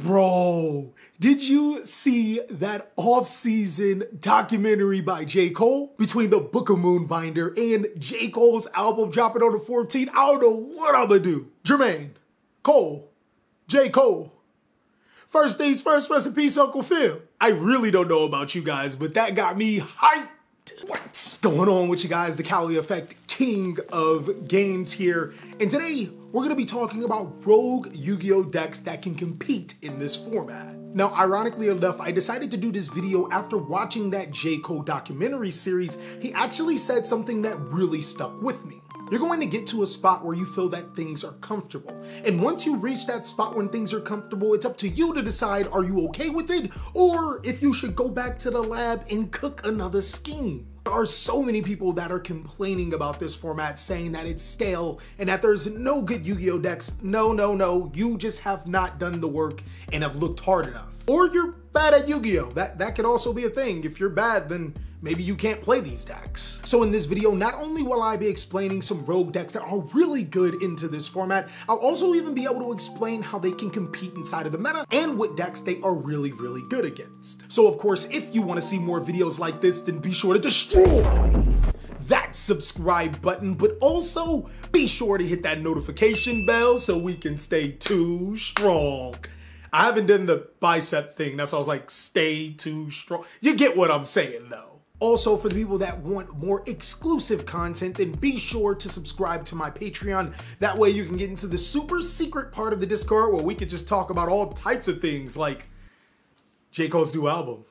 Bro, did you see that off-season documentary by J. Cole? Between the Book of Moonbinder and J. Cole's album dropping on the 14th, I don't know what I'm gonna do. Jermaine, Cole, J. Cole. First things first, rest in peace, Uncle Phil. I really don't know about you guys, but that got me hyped. What's going on with you guys? TheCaliEffect, king of games here. And today, we're gonna be talking about rogue Yu-Gi-Oh! Decks that can compete in this format. Now, ironically enough, I decided to do this video after watching that J. Cole documentary series. He actually said something that really stuck with me. You're going to get to a spot where you feel that things are comfortable. And once you reach that spot when things are comfortable, it's up to you to decide, are you okay with it? Or if you should go back to the lab and cook another scheme. There are so many people that are complaining about this format, saying that it's stale and that there's no good Yu-Gi-Oh! Decks. No, you just have not done the work and have looked hard enough. Or you're bad at Yu-Gi-Oh! That could also be a thing. If you're bad, then maybe you can't play these decks. So in this video, not only will I be explaining some rogue decks that are really good into this format, I'll also even be able to explain how they can compete inside of the meta and what decks they are really good against. So of course, if you want to see more videos like this, then be sure to destroy that subscribe button, but also be sure to hit that notification bell so we can stay too strong. I haven't done the bicep thing, that's why I was like, stay too strong. You get what I'm saying though. Also, for the people that want more exclusive content, then be sure to subscribe to my Patreon. That way you can get into the super secret part of the Discord where we could just talk about all types of things like J. Cole's new album.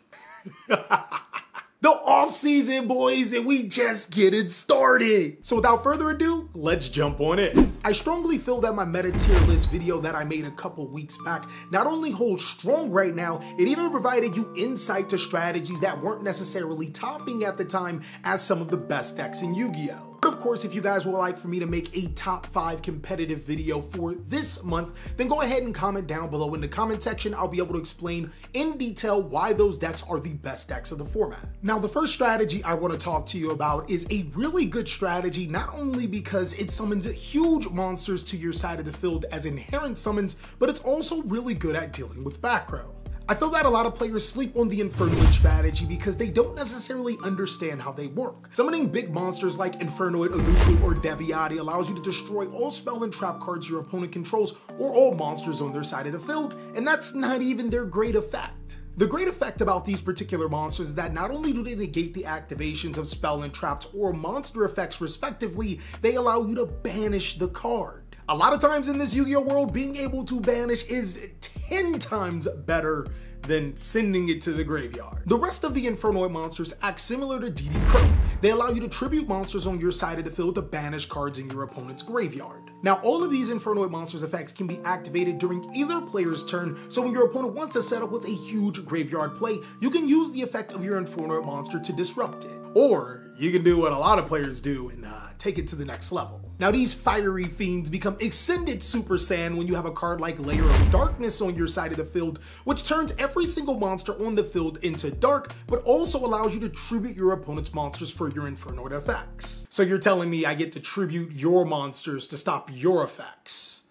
The off-season, boys, and we just getting started. So without further ado, let's jump on in. I strongly feel that my meta tier list video that I made a couple weeks back not only holds strong right now, it even provided you insight to strategies that weren't necessarily topping at the time as some of the best decks in Yu-Gi-Oh! But of course, if you guys would like for me to make a top 5 competitive video for this month, then go ahead and comment down below in the comment section. I'll be able to explain in detail why those decks are the best decks of the format. Now, the first strategy I want to talk to you about is a really good strategy, not only because it summons huge monsters to your side of the field as inherent summons, but it's also really good at dealing with back row. I feel that a lot of players sleep on the Infernoid strategy because they don't necessarily understand how they work. Summoning big monsters like Infernoid, Anuku, or Deviati allows you to destroy all spell and trap cards your opponent controls or all monsters on their side of the field, and that's not even their great effect. The great effect about these particular monsters is that not only do they negate the activations of spell and traps or monster effects respectively, they allow you to banish the card. A lot of times in this Yu-Gi-Oh! World, being able to banish is 10 times better than sending it to the graveyard. The rest of the Infernoid monsters act similar to DD Crow. They allow you to tribute monsters on your side of the field to banish cards in your opponent's graveyard. Now, all of these Infernoid monsters' effects can be activated during either player's turn, so when your opponent wants to set up with a huge graveyard play, you can use the effect of your Infernoid monster to disrupt it. Or you can do what a lot of players do and take it to the next level. Now, these fiery fiends become extended Super Saiyan when you have a card like Layer of Darkness on your side of the field, which turns every single monster on the field into dark, but also allows you to tribute your opponent's monsters for your Infernoid effects. So you're telling me I get to tribute your monsters to stop your effects?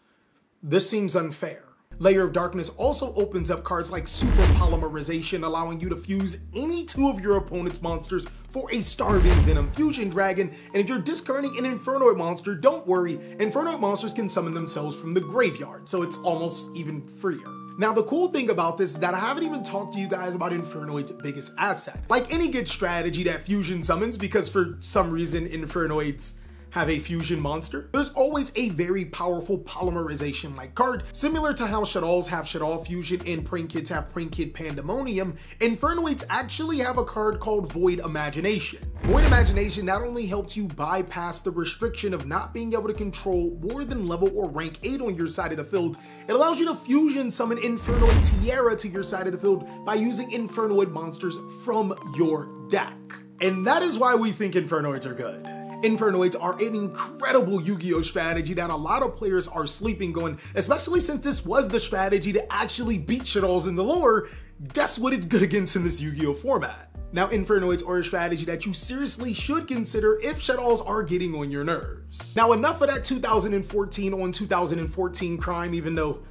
This seems unfair. Layer of Darkness also opens up cards like Super Polymerization, allowing you to fuse any 2 of your opponent's monsters for a Starving Venom Fusion Dragon, and if you're discarding an Infernoid monster, don't worry, Infernoid monsters can summon themselves from the graveyard, so it's almost even freer. Now, the cool thing about this is that I haven't even talked to you guys about Infernoid's biggest asset. Like any good strategy that fusion summons, because for some reason Infernoids have a fusion monster, there's always a very powerful polymerization-like card. Similar to how Shaddoll's have Shaddall Fusion and Prank Kids have Prank Kid Pandemonium, Infernoids actually have a card called Void Imagination. Void Imagination not only helps you bypass the restriction of not being able to control more than level or rank 8 on your side of the field, it allows you to fusion summon Infernoid Tiara to your side of the field by using Infernoid monsters from your deck. And that is why we think Infernoids are good. Infernoids are an incredible Yu-Gi-Oh! Strategy that a lot of players are sleeping on, especially since this was the strategy to actually beat Shaddolls in the lore. Guess what it's good against in this Yu-Gi-Oh! Format? Now, Infernoids are a strategy that you seriously should consider if Shaddolls are getting on your nerves. Now, enough of that 2014 on 2014 crime, even though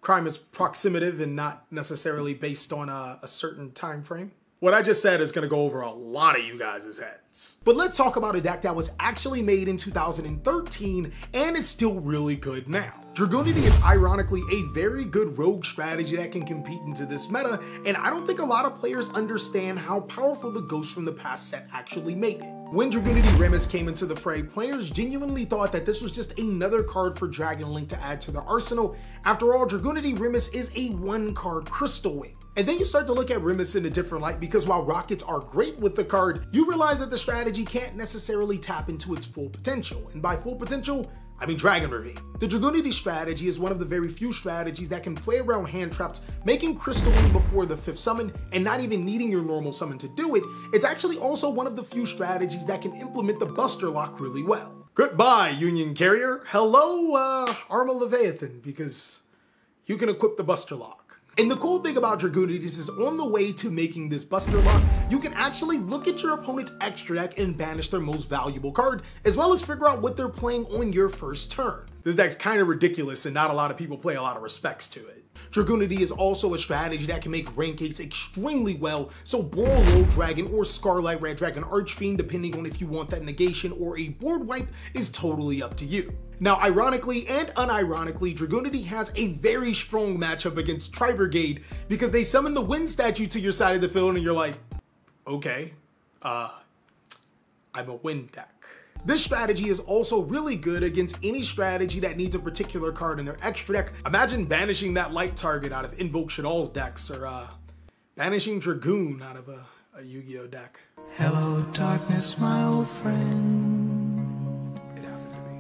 crime is proximative and not necessarily based on a certain time frame. What I just said is going to go over a lot of you guys' heads. But let's talk about a deck that was actually made in 2013 and is still really good now. Dragonity is ironically a very good rogue strategy that can compete into this meta, and I don't think a lot of players understand how powerful the Ghost from the Past set actually made it. When Dragonity Remus came into the fray, players genuinely thought that this was just another card for Dragon Link to add to their arsenal. After all, Dragonity Remus is a 1-card Crystal Wing. And then you start to look at Remus in a different light, because while rockets are great with the card, you realize that the strategy can't necessarily tap into its full potential. And by full potential, I mean Dragon Ravine. The Dragonity strategy is one of the very few strategies that can play around hand traps, making Crystal Wing before the 5th summon and not even needing your normal summon to do it. It's actually also one of the few strategies that can implement the Buster Lock really well. Goodbye, Union Carrier. Hello, Arma Leviathan, because you can equip the Buster Lock. And the cool thing about Dragonity is on the way to making this Buster Lock, you can actually look at your opponent's extra deck and banish their most valuable card, as well as figure out what they're playing on your first turn. This deck's kind of ridiculous and not a lot of people play a lot of respects to it. Dragonity is also a strategy that can make rank 8s extremely well, so Borlow Dragon or Scarlet Red Dragon Archfiend, depending on if you want that negation or a board wipe, is totally up to you. Now, ironically and unironically, Dragonity has a very strong matchup against Tri-Brigade because they summon the Wind Statue to your side of the field and you're like, okay, I'm a wind deck. This strategy is also really good against any strategy that needs a particular card in their extra deck. Imagine banishing that light target out of Invoke Shadal's decks, or banishing Dragoon out of a Yu-Gi-Oh deck. Hello darkness, my old friend.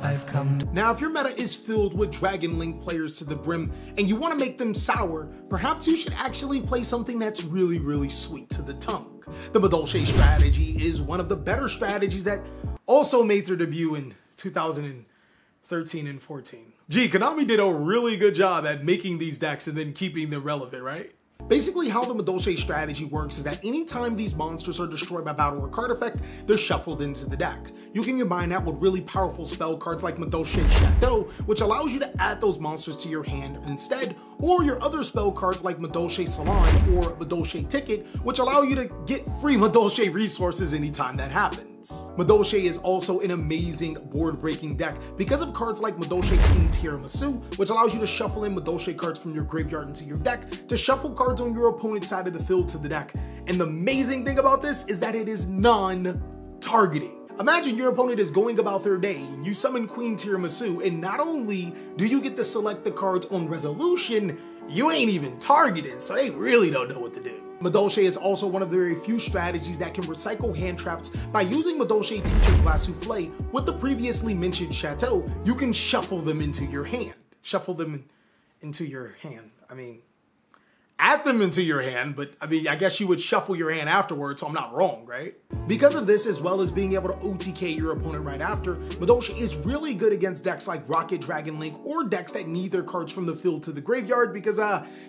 I've come to... Now, if your meta is filled with Dragon Link players to the brim and you want to make them sour, perhaps you should actually play something that's really, really sweet to the tongue. The Madolche strategy is one of the better strategies that also made their debut in 2013 and 14. Gee, Konami did a really good job at making these decks and then keeping them relevant, right? Basically, how the Madolche strategy works is that anytime these monsters are destroyed by battle or card effect, they're shuffled into the deck. You can combine that with really powerful spell cards like Madolche Chateau, which allows you to add those monsters to your hand instead, or your other spell cards like Madolche Salon or Madolche Ticket, which allow you to get free Madolche resources anytime that happens. Madolche is also an amazing board-breaking deck because of cards like Madolche Queen Tiramisu, which allows you to shuffle in Madolche cards from your graveyard into your deck to shuffle cards on your opponent's side of the field to the deck. And the amazing thing about this is that it is non-targeting. Imagine your opponent is going about their day and you summon Queen Tiramisu, and not only do you get to select the cards on resolution, you ain't even targeted, so they really don't know what to do. Madolche is also one of the very few strategies that can recycle hand traps. By using Madolche Teacher Glass Souffle with the previously mentioned Chateau, you can shuffle them into your hand. Shuffle them into your hand. I mean, add them into your hand, but I mean, I guess you would shuffle your hand afterwards, so I'm not wrong, right? Because of this, as well as being able to OTK your opponent right after, Madolche is really good against decks like Rocket Dragon Link or decks that need their cards from the field to the graveyard, because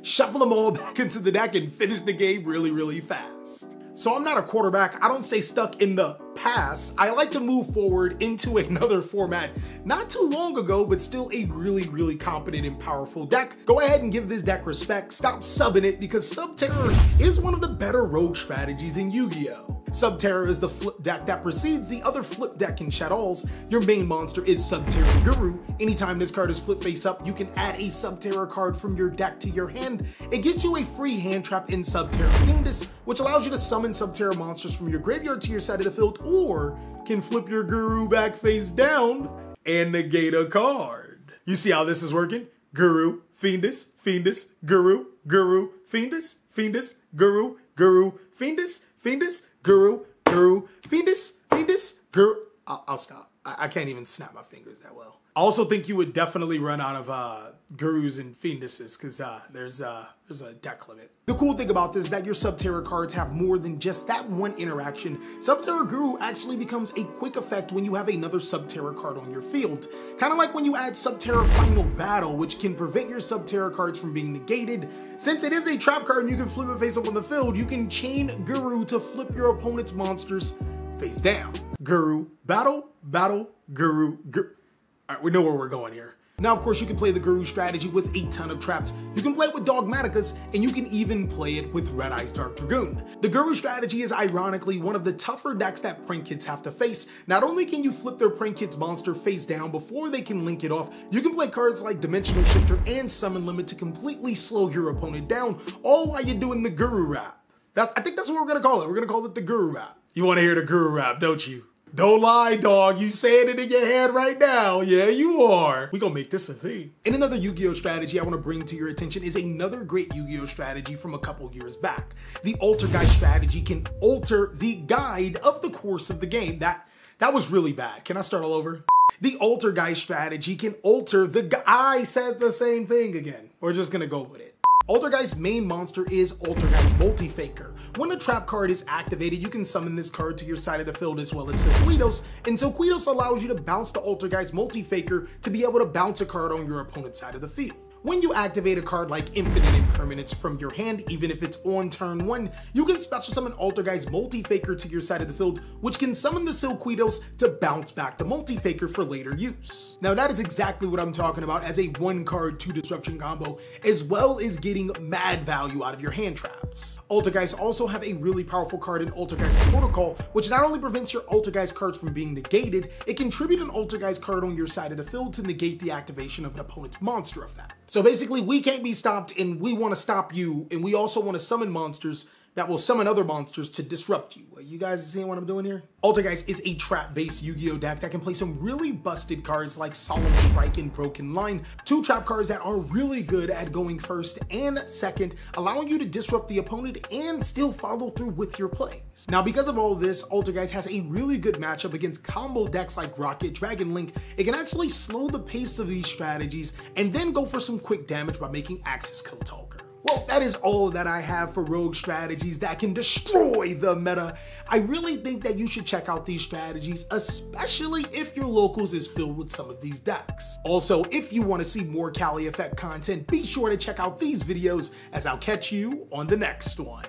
shuffle them all back into the deck and finish the game really, really fast. So I'm not a quarterback. I don't stay stuck in the past. I like to move forward into another format not too long ago, but still a really, really competent and powerful deck. Go ahead and give this deck respect. Stop subbing it, because Subterror is one of the better rogue strategies in Yu-Gi-Oh! Subterror is the flip deck that precedes the other flip deck in Shadow's. Your main monster is Subterror Guru. Anytime this card is flip face up, you can add a Subterror card from your deck to your hand. It gets you a free hand trap in Subterror Fiendus, which allows you to summon Subterror monsters from your graveyard to your side of the field, or can flip your Guru back face down and negate a card. You see how this is working? Guru, Fiendus, Fiendus, Guru, Guru, Fiendus, Fiendus, Guru, Guru, Fiendus, Fiendus, Guru, Guru, Fiendus, Fiendus, Guru. I'll stop. I can't even snap my fingers that well. I also think you would definitely run out of Gurus and Fienduses, because there's a deck limit. The cool thing about this is that your Subterror cards have more than just that one interaction. Subterror Guru actually becomes a quick effect when you have another Subterror card on your field. Kind of like when you add Subterror Final Battle, which can prevent your Subterror cards from being negated. Since it is a trap card and you can flip it face up on the field, you can chain Guru to flip your opponent's monsters face down. Guru, battle, battle, Guru, Guru. All right, we know where we're going here. Now, of course, you can play the Guru strategy with a ton of traps. You can play it with Dogmaticus, and you can even play it with Red Eyes Dark Dragoon. The Guru strategy is ironically one of the tougher decks that prank kids have to face. Not only can you flip their prank kids monster face down before they can link it off, you can play cards like Dimensional Shifter and Summon Limit to completely slow your opponent down, all while you're doing the Guru rap. I think that's what we're gonna call it. We're gonna call it the Guru rap. You wanna hear the Guru rap, don't you? Don't lie, dog. You saying it in your head right now. Yeah, you are. We gonna make this a thing. And another Yu-Gi-Oh strategy I want to bring to your attention is another great Yu-Gi-Oh strategy from a couple years back. The Alter Guide strategy can alter the guide of the course of the game. That was really bad. Can I start all over? The Alter Guide strategy can alter the I said the same thing again. We're just gonna go with it. Altergeist's main monster is Altergeist Multi-Faker. When a trap card is activated, you can summon this card to your side of the field as well as Silquitos, and Silquitos allows you to bounce the Altergeist Multi-Faker to be able to bounce a card on your opponent's side of the field. When you activate a card like Infinite Impermanence from your hand, even if it's on turn 1, you can special summon Altergeist Multi-Faker to your side of the field, which can summon the Silquitos to bounce back the Multi-Faker for later use. Now that is exactly what I'm talking about as a 1-card 2 disruption combo, as well as getting mad value out of your hand traps. Altergeist also have a really powerful card in Altergeist Protocol, which not only prevents your Altergeist cards from being negated, it can tribute an Altergeist card on your side of the field to negate the activation of an opponent's monster effect. So basically, we can't be stopped, and we want to stop you, and we also want to summon monsters that will summon other monsters to disrupt you. You guys seeing what I'm doing here? Altergeist is a trap-based Yu-Gi-Oh deck that can play some really busted cards like Solemn Strike and Broken Line, 2 trap cards that are really good at going first and second, allowing you to disrupt the opponent and still follow through with your plays. Now, because of all this, Altergeist has a really good matchup against combo decks like Rocket, Dragon Link. It can actually slow the pace of these strategies and then go for some quick damage by making Axis Code Talker. Well, that is all that I have for rogue strategies that can destroy the meta. I really think that you should check out these strategies, especially if your locals is filled with some of these decks. Also, if you want to see more CaliEffect content, be sure to check out these videos, as I'll catch you on the next one.